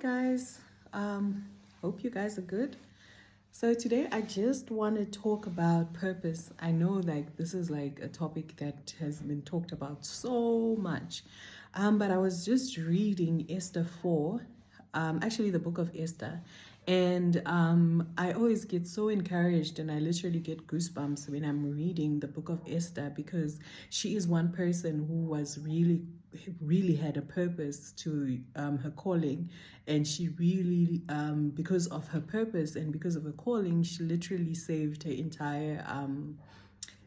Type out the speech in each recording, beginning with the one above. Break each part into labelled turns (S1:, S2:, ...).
S1: Guys. Hope you guys are good. So today I just want to talk about purpose. I know this is a topic that has been talked about so much. But I was just reading Esther 4, actually the book of Esther. And I always get so encouraged and I literally get goosebumps when I'm reading the book of Esther, because she is one person who was really had a purpose to her calling. And she really, because of her purpose and because of her calling, she literally saved her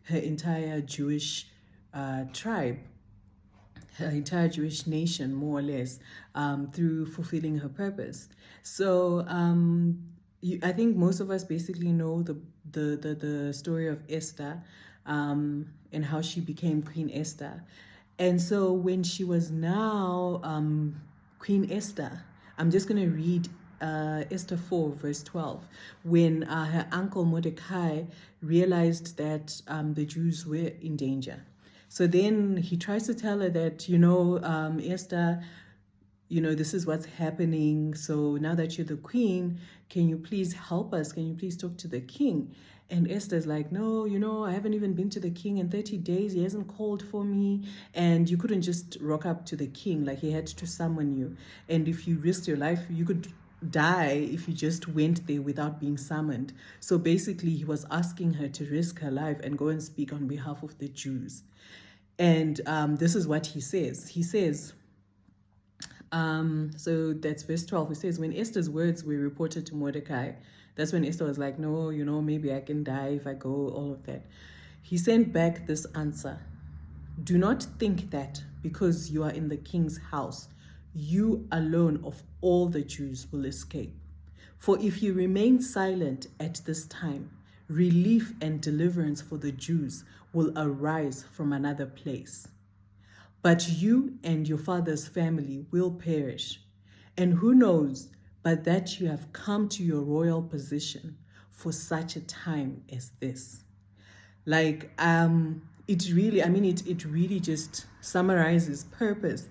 S1: entire Jewish tribe, her entire Jewish nation, more or less, through fulfilling her purpose. So I think most of us basically know the story of Esther, and how she became Queen Esther. And so when she was now Queen Esther, I'm just going to read Esther 4, verse 12, when her uncle Mordecai realized that the Jews were in danger. So then he tries to tell her that, Esther, this is what's happening. So now that you're the queen, can you please help us? Can you please talk to the king? And Esther's like, no, I haven't even been to the king in 30 days. He hasn't called for me. And you couldn't just rock up to the king. He had to summon you. And if you risked your life, you could die if you just went there without being summoned. So basically, he was asking her to risk her life and go and speak on behalf of the Jews. And this is what he says. He says, so that's verse 12. It says, when Esther's words were reported to Mordecai, that's when Esther was like, no, maybe I can die if I go, all of that. He sent back this answer: do not think that because you are in the king's house, you alone of all the Jews will escape. For if you remain silent at this time, relief and deliverance for the Jews will arise from another place. But you and your father's family will perish. And who knows but that you have come to your royal position for such a time as this. It really just summarizes purpose.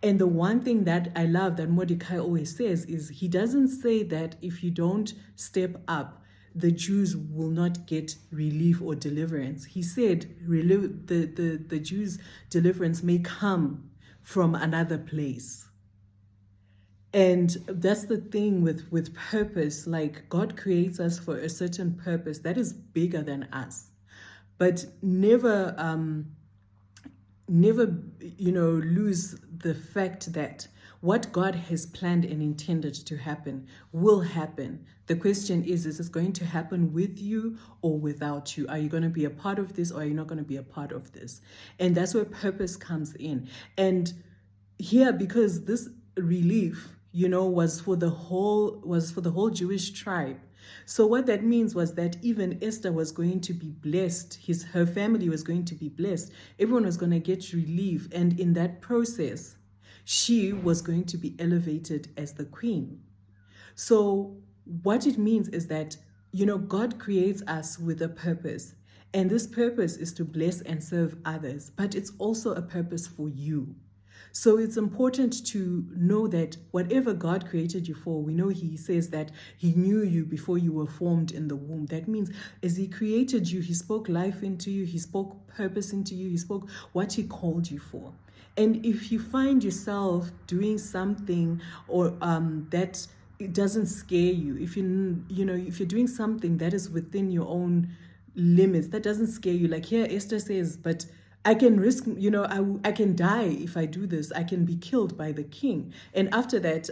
S1: And the one thing that I love that Mordecai always says is he doesn't say that if you don't step up, the Jews will not get relief or deliverance. He said the Jews' deliverance may come from another place. And that's the thing with purpose. God creates us for a certain purpose that is bigger than us. But never lose the fact that what God has planned and intended to happen will happen. The question is this going to happen with you or without you? Are you going to be a part of this or are you not going to be a part of this? And that's where purpose comes in. And here, because this relief, was for the whole Jewish tribe. So what that means was that even Esther was going to be blessed. Her family was going to be blessed. Everyone was going to get relief. And in that process, she was going to be elevated as the queen. So what it means is that, God creates us with a purpose. And this purpose is to bless and serve others. But it's also a purpose for you. So it's important to know that whatever God created you for, we know he says that he knew you before you were formed in the womb. That means as he created you, he spoke life into you, he spoke purpose into you, he spoke what he called you for. And if you find yourself doing something or that it doesn't scare you, if if you're doing something that is within your own limits, that doesn't scare you. Like here, Esther says, but I can risk, I can die if I do this. I can be killed by the king. And after that,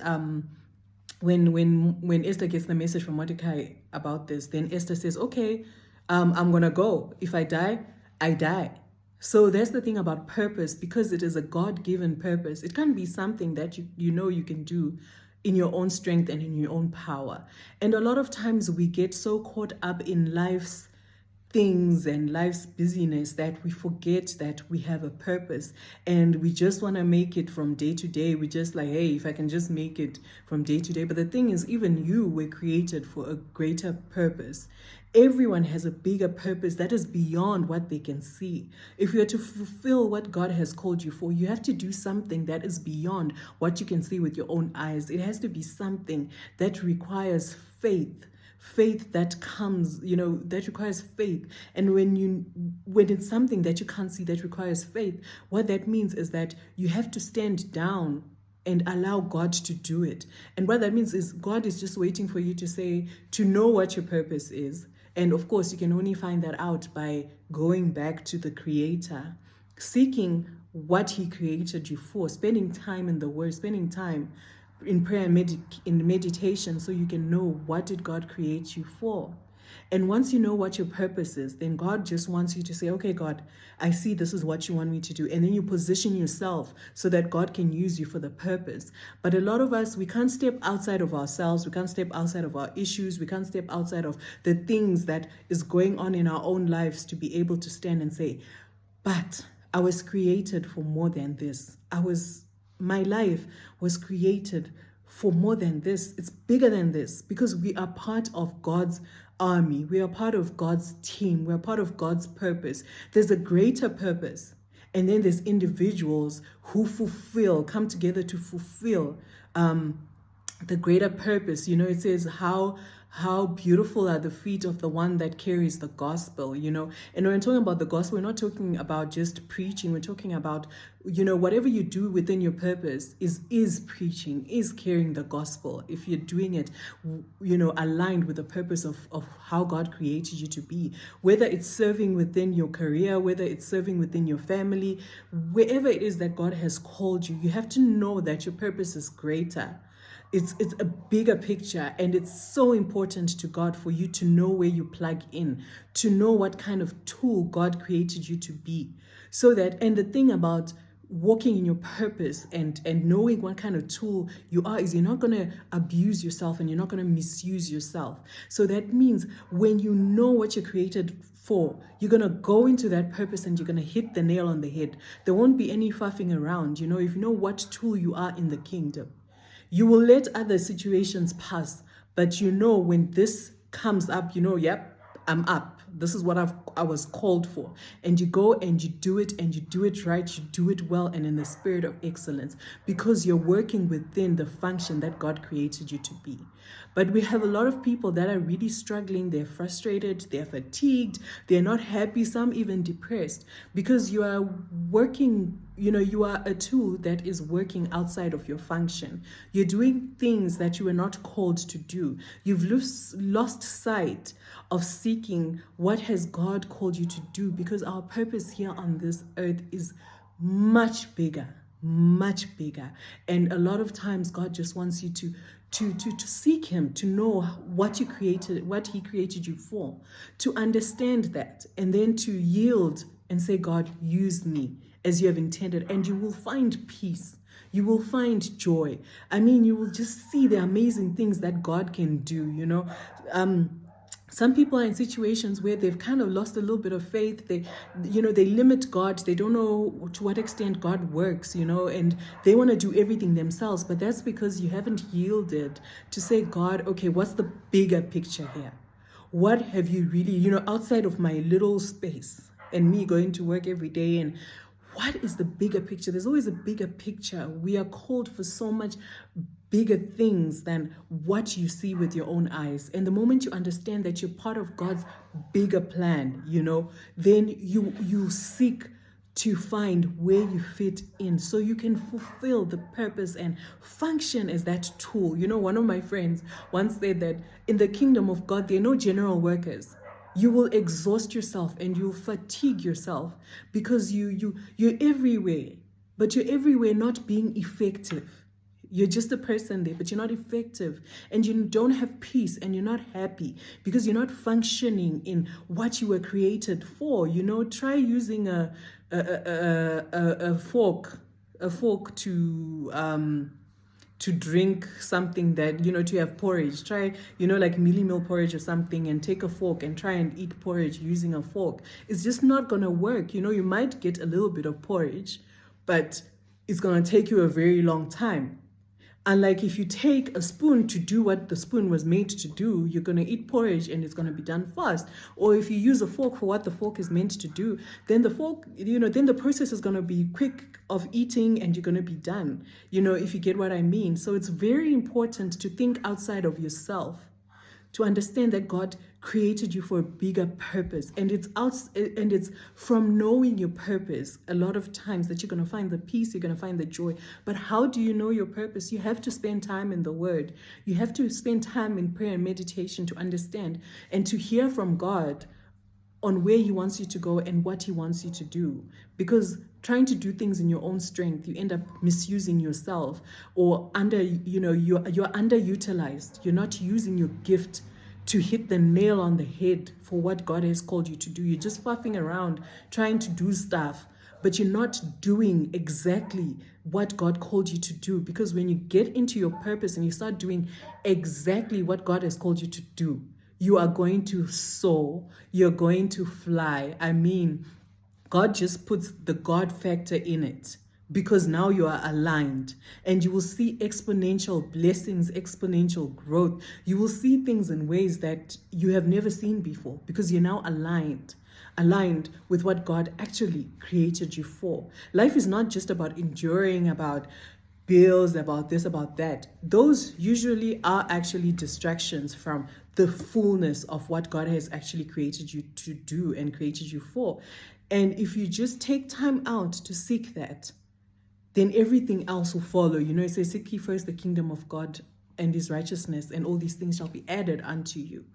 S1: when Esther gets the message from Mordecai about this, then Esther says, okay, I'm going to go. If I die, I die. So that's the thing about purpose, because it is a God-given purpose. It can't be something that you can do in your own strength and in your own power. And a lot of times we get so caught up in life's things and life's busyness that we forget that we have a purpose, and we just want to make it from day to day. We just like, hey, if I can just make it from day to day. But the thing is, even you were created for a greater purpose. Everyone has a bigger purpose that is beyond what they can see. If you're to fulfill what God has called you for, you have to do something that is beyond what you can see with your own eyes. It has to be something that requires faith. Faith that comes, that requires faith. And when it's something that you can't see that requires faith, what that means is that you have to stand down and allow God to do it. And what that means is God is just waiting for you to know what your purpose is. And of course, you can only find that out by going back to the Creator, seeking what He created you for, spending time in the Word, spending time in prayer and in meditation, so you can know what did God create you for. And once you know what your purpose is, then God just wants you to say, okay, God, I see this is what you want me to do. And then you position yourself so that God can use you for the purpose. But a lot of us, we can't step outside of ourselves. We can't step outside of our issues. We can't step outside of the things that is going on in our own lives to be able to stand and say, but I was created for more than this. My life was created for more than this. It's bigger than this, because we are part of God's army. We are part of God's team. We are part of God's purpose. There's a greater purpose. And then there's individuals who come together to fulfill the greater purpose. It says, how beautiful are the feet of the one that carries the gospel, And when we're talking about the gospel, we're not talking about just preaching. We're talking about, whatever you do within your purpose is preaching, is carrying the gospel. If you're doing it, aligned with the purpose of how God created you to be, whether it's serving within your career, whether it's serving within your family, wherever it is that God has called you, you have to know that your purpose is greater. It's a bigger picture, and it's so important to God for you to know where you plug in, to know what kind of tool God created you to be. And the thing about walking in your purpose and knowing what kind of tool you are is you're not going to abuse yourself and you're not going to misuse yourself. So that means when you know what you're created for, you're going to go into that purpose and you're going to hit the nail on the head. There won't be any faffing around. If you know what tool you are in the kingdom. You will let other situations pass, but when this comes up, yep, I'm up. This is what I was called for. And you go and you do it, and you do it right, you do it well, and in the spirit of excellence, because you're working within the function that God created you to be. But we have a lot of people that are really struggling. They're frustrated, they're fatigued, they're not happy, some even depressed, because you are working, you are a tool that is working outside of your function. You're doing things that you were not called to do. You've lost sight of seeking what has God called you to do, because our purpose here on this earth is much bigger. And a lot of times God just wants you to seek Him, to know what He created you for, to understand that, and then to yield and say, God, use me as you have intended, and you will find peace. You will find joy. You will just see the amazing things that God can do, Some people are in situations where they've kind of lost a little bit of faith. They limit God. They don't know to what extent God works, and they want to do everything themselves. But that's because you haven't yielded to say, God, okay, what's the bigger picture here? What have you really, outside of my little space and me going to work every day, and what is the bigger picture? There's always a bigger picture. We are called for so much bigger things than what you see with your own eyes. And the moment you understand that you're part of God's bigger plan, then you seek to find where you fit in so you can fulfill the purpose and function as that tool. One of my friends once said that in the kingdom of God, there are no general workers. You will exhaust yourself and you'll fatigue yourself because you're everywhere, but you're everywhere not being effective. You're just a person there, but you're not effective, and you don't have peace, and you're not happy because you're not functioning in what you were created for. Try using a fork to to drink something that, to have porridge. Try, like mealie meal porridge or something, and take a fork and try and eat porridge using a fork. It's just not going to work. You might get a little bit of porridge, but it's going to take you a very long time. Unlike if you take a spoon to do what the spoon was made to do, you're going to eat porridge and it's going to be done fast. Or if you use a fork for what the fork is meant to do, then the fork, then the process is going to be quick of eating and you're going to be done, if you get what I mean. So it's very important to think outside of yourself, to understand that God created you for a bigger purpose. And it's from knowing your purpose a lot of times that you're going to find the peace, you're going to find the joy. But how do you know your purpose? You have to spend time in the Word. You have to spend time in prayer and meditation to understand and to hear from God on where He wants you to go and what He wants you to do. Because trying to do things in your own strength, you end up misusing yourself, or you're underutilized. You're not using your gift to hit the nail on the head for what God has called you to do. You're just faffing around trying to do stuff, but you're not doing exactly what God called you to do. Because when you get into your purpose and you start doing exactly what God has called you to do, you are going to soar, you're going to fly. I mean, God just puts the God factor in it, because now you are aligned, and you will see exponential blessings, exponential growth. You will see things in ways that you have never seen before, because you're now aligned with what God actually created you for. Life is not just about enduring, about bills, about this, about that. Those usually are actually distractions from the fullness of what God has actually created you to do and created you for. And if you just take time out to seek that, then everything else will follow. It says, seek ye first the kingdom of God and His righteousness, and all these things shall be added unto you.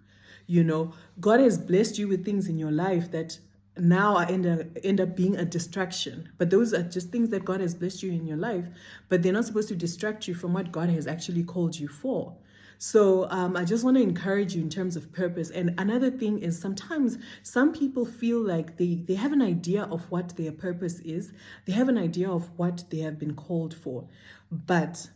S1: God has blessed you with things in your life that now end up being a distraction. But those are just things that God has blessed you in your life, but they're not supposed to distract you from what God has actually called you for. So I just want to encourage you in terms of purpose. And another thing is, sometimes some people feel like they have an idea of what their purpose is. They have an idea of what they have been called for, but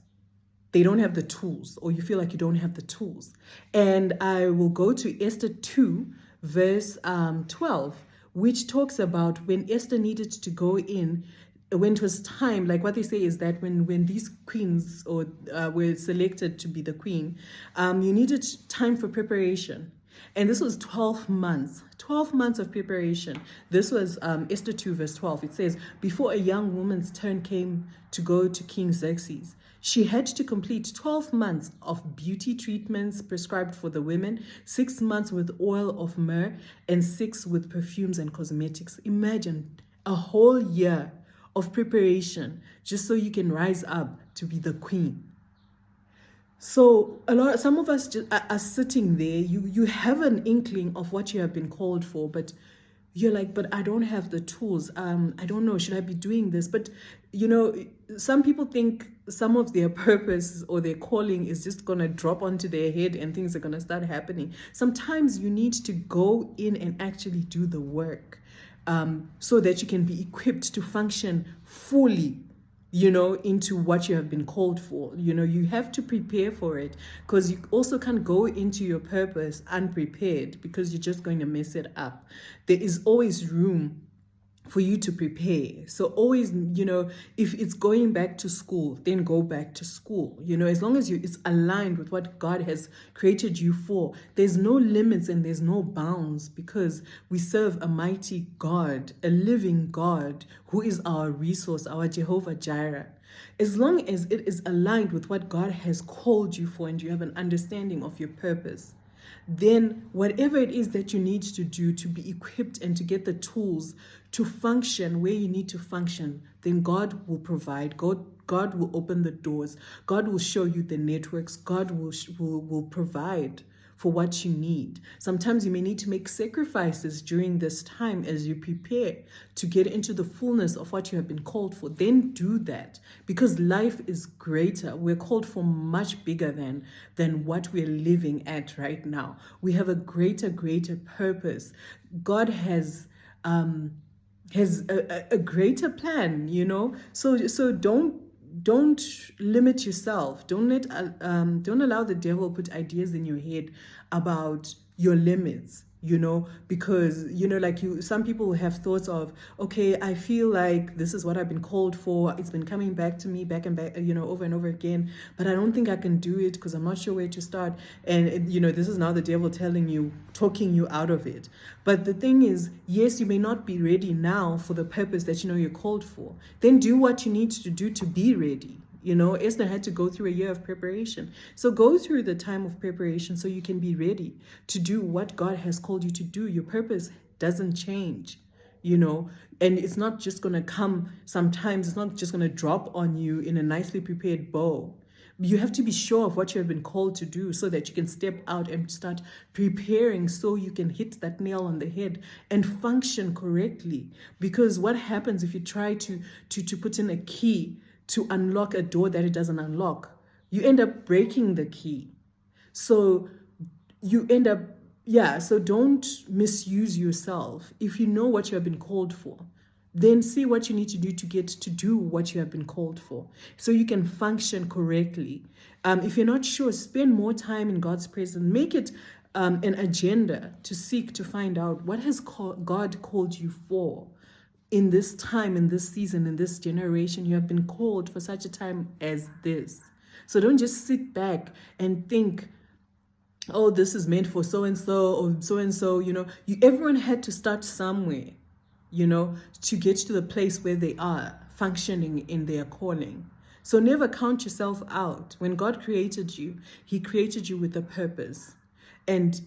S1: they don't have the tools, or you feel like you don't have the tools. And I will go to Esther 2, verse 12, which talks about when Esther needed to go in, when it was time. Like what they say is that when these queens were selected to be the queen, you needed time for preparation. And this was 12 months of preparation. This was Esther 2 verse 12. It says, before a young woman's turn came to go to King Xerxes, she had to complete 12 months of beauty treatments prescribed for the women, 6 months with oil of myrrh, and 6 with perfumes and cosmetics. Imagine a whole year of preparation just so you can rise up to be the queen. So some of us just are sitting there. You have an inkling of what you have been called for, but you're like, but I don't have the tools. I don't know, should I be doing this? But some people think some of their purpose or their calling is just gonna drop onto their head and things are gonna start happening. Sometimes you need to go in and actually do the work, so that you can be equipped to function fully, into what you have been called for. You have to prepare for it, because you also can't go into your purpose unprepared, because you're just going to mess it up. There is always room for you to prepare. So always, if it's going back to school, then go back to school. As long as it's aligned with what God has created you for, there's no limits and there's no bounds, because we serve a mighty God, a living God, who is our resource, our Jehovah Jireh. As long as it is aligned with what God has called you for and you have an understanding of your purpose, then whatever it is that you need to do to be equipped and to get the tools to function where you need to function, then God will provide. God will open the doors. God will show you the networks. God will provide for what you need. Sometimes you may need to make sacrifices during this time as you prepare to get into the fullness of what you have been called for. Then do that, because life is greater. We're called for much bigger than what we're living at right now. We have a greater purpose. God has a greater plan, So don't don't limit yourself. Don't allow the devil put ideas in your head about your limits, because some people have thoughts of, okay, I feel like this is what I've been called for, it's been coming back to me back and back, over and over again, but I don't think I can do it because I'm not sure where to start. And this is now the devil talking you out of it. But the thing is, yes, you may not be ready now for the purpose that you're called for. Then do what you need to do to be ready. Esther had to go through a year of preparation. So go through the time of preparation so you can be ready to do what God has called you to do. Your purpose doesn't change, and it's not just going to come sometimes. It's not just going to drop on you in a nicely prepared bow. You have to be sure of what you have been called to do so that you can step out and start preparing so you can hit that nail on the head and function correctly. Because what happens if you try to put in a key to unlock a door that it doesn't unlock? You end up breaking the key. So so don't misuse yourself. If you know what you have been called for, then see what you need to do to get to do what you have been called for so you can function correctly. If you're not sure, spend more time in God's presence. Make it an agenda to seek to find out what has God called you for. In this time, in this season, in this generation, you have been called for such a time as this. So don't just sit back and think, oh, this is meant for so-and-so or so-and-so. Everyone had to start somewhere, to get to the place where they are functioning in their calling. So never count yourself out. When God created you, he created you with a purpose. And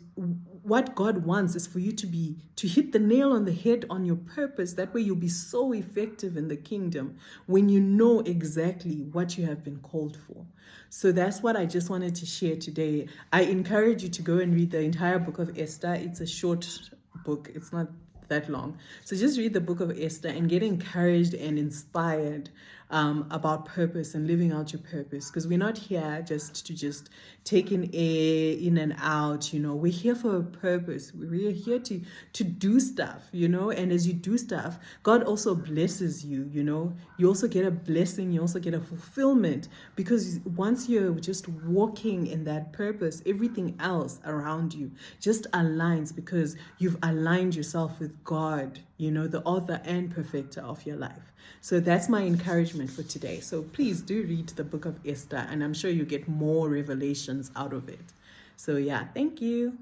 S1: what God wants is for you to hit the nail on the head on your purpose. That way you'll be so effective in the kingdom when you know exactly what you have been called for. So that's what I just wanted to share today. I encourage you to go and read the entire book of Esther. It's a short book. It's not that long. So just read the book of Esther and get encouraged and inspired about purpose and living out your purpose, because we're not here just to take in air in and out. We're here for a purpose. We're here to do stuff, and as you do stuff, God also blesses you. You also get a blessing, you also get a fulfillment, because once you're just walking in that purpose, everything else around you just aligns, because you've aligned yourself with God, the author and perfecter of your life. So that's my encouragement for today. So please do read the book of Esther, and I'm sure you get more revelations out of it. So yeah, thank you.